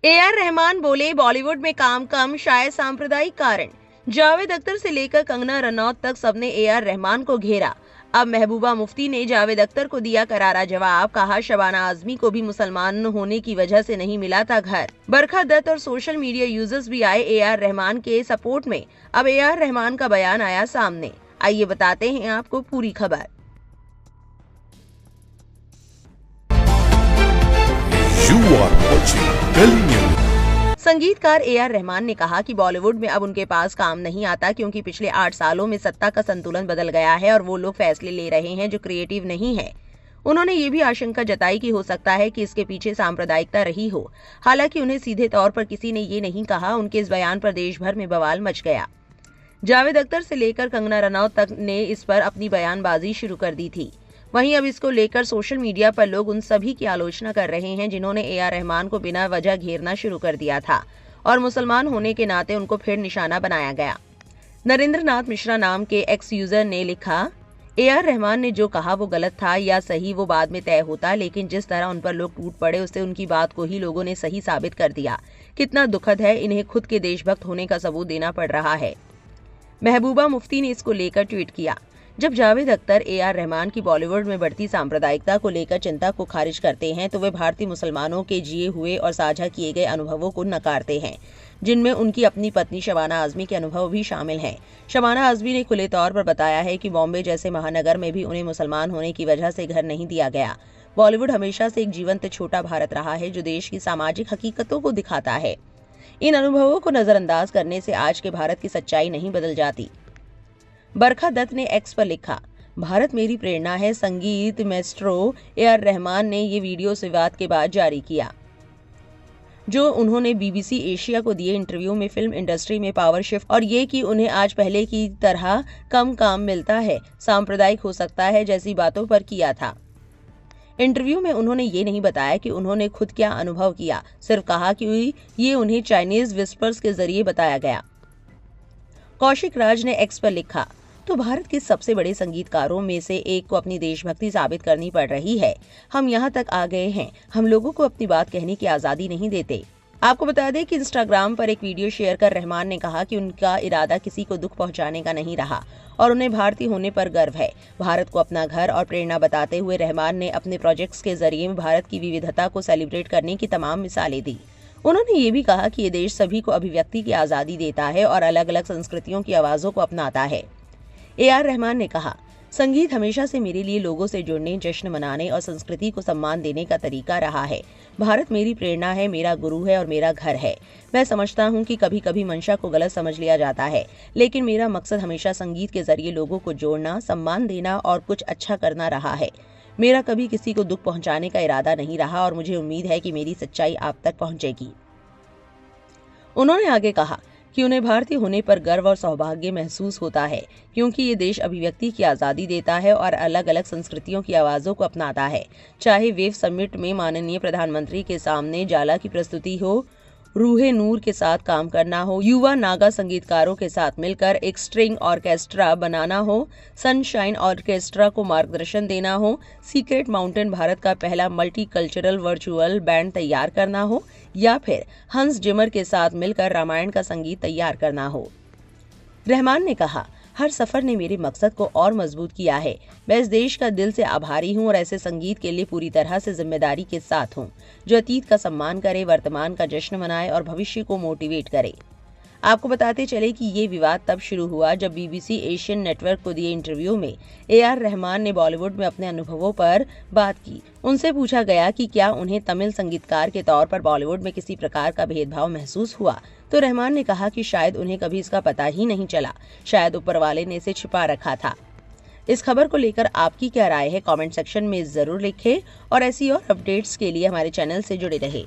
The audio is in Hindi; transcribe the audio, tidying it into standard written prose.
AR रहमान बोले, बॉलीवुड में काम कम, शायद सांप्रदायिक कारण। जावेद अख्तर से लेकर कंगना रनौत तक सबने AR रहमान को घेरा। अब महबूबा मुफ्ती ने जावेद अख्तर को दिया करारा जवाब। कहा, शबाना आजमी को भी मुसलमान होने की वजह से नहीं मिला था घर। बरखा दत्त और सोशल मीडिया यूजर्स भी आए AR रहमान के सपोर्ट में। अब AR रहमान का बयान आया सामने। आइए बताते हैं आपको पूरी खबर। You are watching Kali News. संगीतकार AR रहमान ने कहा कि बॉलीवुड में अब उनके पास काम नहीं आता, क्योंकि पिछले 8 सालों में सत्ता का संतुलन बदल गया है और वो लोग फैसले ले रहे हैं जो क्रिएटिव नहीं है। उन्होंने ये भी आशंका जताई कि हो सकता है कि इसके पीछे सांप्रदायिकता रही हो। हालांकि उन्हें सीधे तौर पर किसी ने ये नहीं कहा। उनके इस बयान पर देश भर में बवाल मच गया। जावेद अख्तर से लेकर कंगना रनौत तक ने इस पर अपनी बयानबाजी शुरू कर दी थी। वहीं अब इसको लेकर सोशल मीडिया पर लोग उन सभी की आलोचना कर रहे हैं जिन्होंने AR रहमान को बिना वजह घेरना शुरू कर दिया था और मुसलमान होने के नाते उनको फिर निशाना बनाया गया। नरेंद्र नाथ मिश्रा नाम के एक्स यूजर ने लिखा, AR रहमान ने जो कहा वो गलत था या सही वो बाद में तय होता, लेकिन जिस तरह उन पर लोग टूट पड़े उससे उनकी बात को ही लोगों ने सही साबित कर दिया। कितना दुखद है, इन्हें खुद के देशभक्त होने का सबूत देना पड़ रहा है। महबूबा मुफ्ती ने इसको लेकर ट्वीट किया। जब जावेद अख्तर AR रहमान की बॉलीवुड में बढ़ती सांप्रदायिकता को लेकर चिंता को खारिज करते हैं तो वे भारतीय मुसलमानों के जिए हुए और साझा किए गए अनुभवों को नकारते हैं, जिनमें उनकी अपनी पत्नी शबाना आजमी के अनुभव भी शामिल हैं। शबाना आजमी ने खुले तौर पर बताया है कि बॉम्बे जैसे महानगर में भी उन्हें मुसलमान होने की वजह से घर नहीं दिया गया। बॉलीवुड हमेशा से एक जीवंत छोटा भारत रहा है जो देश की सामाजिक हकीकतों को दिखाता है। इन अनुभवों को नजरअंदाज करने से आज के भारत की सच्चाई नहीं बदल जाती। बरखा दत्त ने एक्स पर लिखा, भारत मेरी प्रेरणा है। संगीत मैस्ट्रो AR रहमान ने ये वीडियो विवाद के बाद जारी किया, जो उन्होंने BBC एशिया को दिए इंटरव्यू में फिल्म इंडस्ट्री में पावर शिफ्ट और ये कि उन्हें आज पहले की तरह कम काम मिलता है, सांप्रदायिक हो सकता है जैसी बातों पर किया था। इंटरव्यू में उन्होंने ये नहीं बताया कि उन्होंने खुद क्या अनुभव किया, सिर्फ कहा कि ये उन्हें चाइनीज विस्पर्स के जरिए बताया गया। कौशिक राज ने एक्स पर लिखा, तो भारत के सबसे बड़े संगीतकारों में से एक को अपनी देशभक्ति साबित करनी पड़ रही है। हम यहाँ तक आ गए हैं, हम लोगों को अपनी बात कहने की आजादी नहीं देते। आपको बता दें कि इंस्टाग्राम पर एक वीडियो शेयर कर रहमान ने कहा कि उनका इरादा किसी को दुख पहुंचाने का नहीं रहा और उन्हें भारतीय होने पर गर्व है। भारत को अपना घर और प्रेरणा बताते हुए रहमान ने अपने प्रोजेक्ट्स के जरिए भारत की विविधता को सेलिब्रेट करने की तमाम मिसालें दी। उन्होंने ये भी कहा कि ये देश सभी को अभिव्यक्ति की आजादी देता है और अलग अलग संस्कृतियों की आवाजों को अपनाता है। AR रहमान ने कहा, संगीत हमेशा से मेरे लिए लोगों से जुड़ने, जश्न मनाने और संस्कृति को सम्मान देने का तरीका रहा है। भारत मेरी प्रेरणा है, मेरा गुरु है और मेरा घर है। मैं समझता हूँ कि कभी कभी मंशा को गलत समझ लिया जाता है, लेकिन मेरा मकसद हमेशा संगीत के जरिए लोगों को जोड़ना, सम्मान देना और कुछ अच्छा करना रहा है। मेरा कभी किसी को दुख पहुंचाने का इरादा नहीं रहा और मुझे उम्मीद है कि मेरी सच्चाई आप तक पहुंचेगी। उन्होंने आगे कहा कि उन्हें भारतीय होने पर गर्व और सौभाग्य महसूस होता है, क्योंकि ये देश अभिव्यक्ति की आज़ादी देता है और अलग अलग संस्कृतियों की आवाज़ों को अपनाता है। चाहे वेव समिट में माननीय प्रधानमंत्री के सामने जाला की प्रस्तुति हो, रूहे नूर के साथ काम करना हो, युवा नागा संगीतकारों के साथ मिलकर एक स्ट्रिंग ऑर्केस्ट्रा बनाना हो, सनशाइन ऑर्केस्ट्रा को मार्गदर्शन देना हो, सीक्रेट माउंटेन भारत का पहला मल्टी कल्चरल वर्चुअल बैंड तैयार करना हो, या फिर हंस जिमर के साथ मिलकर रामायण का संगीत तैयार करना हो। रहमान ने कहा, हर सफर ने मेरे मकसद को और मजबूत किया है। मैं इस देश का दिल से आभारी हूँ और ऐसे संगीत के लिए पूरी तरह से जिम्मेदारी के साथ हूँ, जो अतीत का सम्मान करे, वर्तमान का जश्न मनाए और भविष्य को मोटिवेट करे। आपको बताते चले कि ये विवाद तब शुरू हुआ जब BBC एशियन नेटवर्क को दिए इंटरव्यू में AR रहमान ने बॉलीवुड में अपने अनुभवों पर बात की। उनसे पूछा गया कि क्या उन्हें तमिल संगीतकार के तौर पर बॉलीवुड में किसी प्रकार का भेदभाव महसूस हुआ, तो रहमान ने कहा कि शायद उन्हें कभी इसका पता ही नहीं चला, शायद ऊपर वाले ने इसे छिपा रखा था। इस खबर को लेकर आपकी क्या राय है, कमेंट सेक्शन में जरूर लिखें और ऐसी और अपडेट्स के लिए हमारे चैनल से जुड़े रहें।